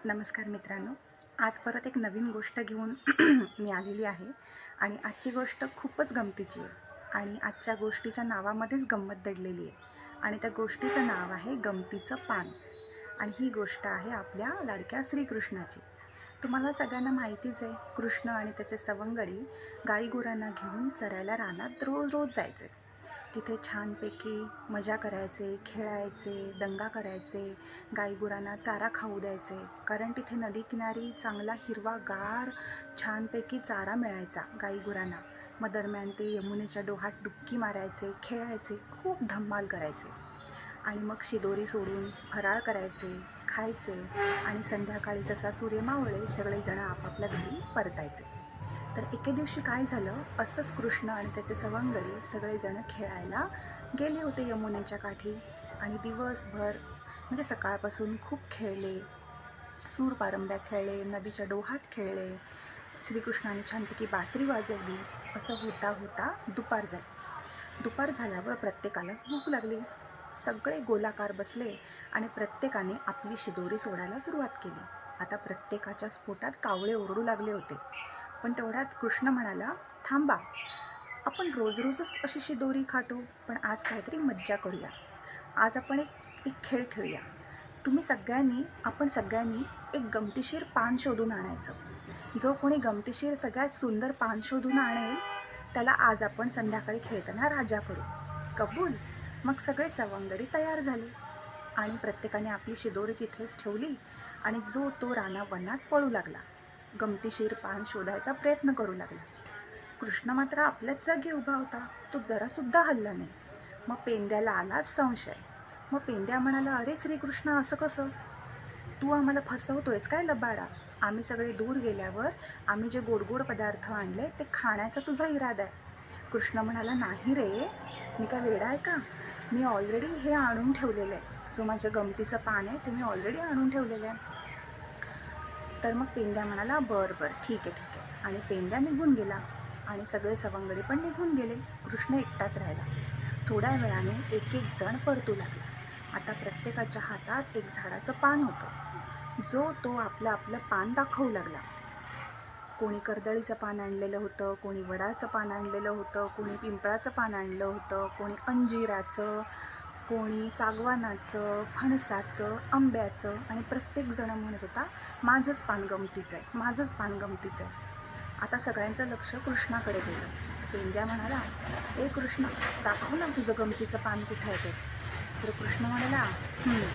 नमस्कार मित्रांनो, आज परत एक नवीन गोष्ट घेऊन मी आलेली आहे आणि आजची गोष्ट खूपच गमतीची आहे आणि आजच्या गोष्टीच्या नावामध्येच गंमत दडलेली आहे आणि त्या गुष्टीचं नाव आहे गमतीचं पान आणि ही गोष्ट आहे आपल्या लाडक्या श्रीकृष्णाची. तुम्हाला सगळ्यांना माहितीच आहे, कृष्ण आणि त्याचे सवंगडी गाईगुरांना घेऊन चरायला रानात रोज रोज जायचे. तिथे छानपैकी मजा करायचे, खेळायचे, दंगा करायचे, गाईगुरांना चारा खाऊ द्यायचे, कारण तिथे नदीकिनारी चांगला हिरवागार छानपैकी चारा मिळायचा गाईगुरांना. मग दरम्यान ते यमुनेच्या डोहात डुबकी मारायचे, खेळायचे, खूप धम्माल करायचे आणि मग शिदोरी सोडून फराळ करायचे, खायचे आणि संध्याकाळी जसा सूर्य मावळे सगळेजण आपापल्या घरी परतायचे. तर एके दिवशी काय झालं, असंच कृष्ण आणि त्याचे सवंगडी सगळेजण खेळायला गेले होते यमुनेच्या काठी आणि दिवसभर म्हणजे सकाळपासून खूप खेळले, सूर पारंब्या खेळले, नदीच्या डोहात खेळले, श्रीकृष्णाने छानपैकी बासरी वाजवली. असं होता होता दुपार झाली. दुपार झाल्यावर प्रत्येकालाच भूक लागली. सगळे गोलाकार बसले आणि प्रत्येकाने आपली शिदोरी सोडायला सुरुवात केली. आता प्रत्येकाच्या स्फोटात कावळे ओरडू लागले होते. पण तेवढ्यात कृष्ण म्हणाला, थांबा, आपण रोज रोजच अशी शिदोरी खातो, पण आज काहीतरी मज्जा करूया. आज आपण एक एक खेळ खेळूया. आपण सगळ्यांनी एक गमतीशीर पान शोधून आणायचं. जो कोणी गमतीशीर सगळ्यात सुंदर पान शोधून आणेल त्याला आज आपण संध्याकाळी खेळताना राजा करू. कबूल? मग सगळे सवंगडी तयार झाले आणि प्रत्येकाने आपली शिदोरी तिथेच ठेवली आणि जो तो रानावनात पळू लागला, गमतीशीर पान शोधायचा प्रयत्न करू लागला. कृष्ण मात्र आपल्याच जागी उभा होता. तो जरासुद्धा हलला नाही. मग पेंद्याला आला संशय. मग पेंद्या म्हणाला, अरे श्रीकृष्ण, असं कसं? तू आम्हाला फसवतोयस काय लबाडा? आम्ही सगळे दूर गेल्यावर आम्ही जे गोड गोड पदार्थ आणले ते खाण्याचा तुझा इरादा आहे. कृष्ण म्हणाला, नाही रे, मी काय वेडा आहे का? मी ऑलरेडी हे आणून ठेवलेलं आहे. जो माझ्या गमतीचं पान आहे ते मी ऑलरेडी आणून ठेवलेलं आहे. तर मग पेंद्या म्हणाला, बरं ठीक आहे. आणि पेंद्या निघून गेला आणि सगळे सवंगडी पण निघून गेले. कृष्ण एकटाच राहिला. थोड्या वेळाने एक एक जण परतू लागला. आता प्रत्येकाच्या हातात एक झाडाचं पान होतं. जो तो आपलं आपलं पान दाखवू लागला. कोणी कर्दळीचं पान आणलेलं होतं, कोणी वडाचं पान आणलेलं होतं, कोणी पिंपळाचं पान आणलं होतं, कोणी अंजिराचं, कोणी सागवानाचं, फणसाचं, आंब्याचं आणि प्रत्येकजण म्हणत होता, माझंच पान गमतीचं आहे, माझंच पान गमतीचं आहे. आता सगळ्यांचं लक्ष कृष्णाकडे गेलं. पेंद्या म्हणाला, ए कृष्ण, दाखव ना तुझं गमतीचं पान कुठं आहे ते. तर कृष्ण म्हणाला,